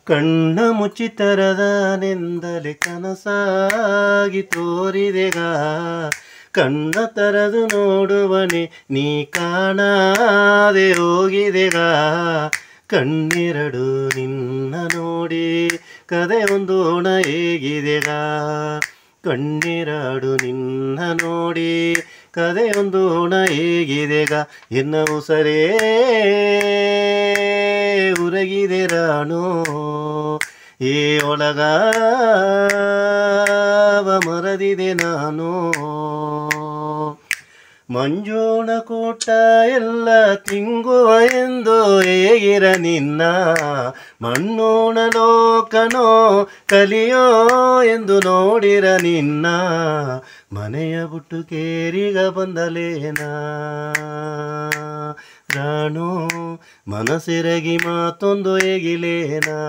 ಕಣ್ಣ ಮುಚ್ಚಿತರದನೆಂದಲೇ ಕನಸಾಗಿ ತೋರಿದೆಗ, ಕಣ್ಣ ತರದು ನೋಡುವನೆ ನೀ ಕಾಣಾದೆ ಹೋಗಿದೆಗ. ಕಣ್ಣೆರಡು ನಿನ್ನ ನೋಡಿ ಕದೆ ಒಂದು ಓಣ ಹೇಗಿದೆಗ, ಕಣ್ಣೆರಡು ನಿನ್ನ ನೋಡಿ ಕದೆ ಒಂದು ಓಣ ಹೇಗಿದೆಗ. ಎನ್ನ ಉಸರೇ ಉರಗಿದೆ ರಾಣೋ, ಏ ಒಳಗಾವ ಮರದಿದೆ ನಾನು. ಮಂಜೋಣ ಕೂಟ ಎಲ್ಲ ತಿಂಗುವ ಎಂದು ಹೇಗಿರ ನಿನ್ನ, ಮಣ್ಣೋಣ ಲೋಕನೋ ಕಲಿಯೋ ಎಂದು ನೋಡಿರ ನಿನ್ನ. ಮನೆಯ ಬುಟ್ಟು ಕೇರಿಗ ಬಂದಲೇನ ರಾಣೋ, ಮನಸೆರಗಿ ಮಾತೊಂದು ಹೇಗಿಲೇನಾ.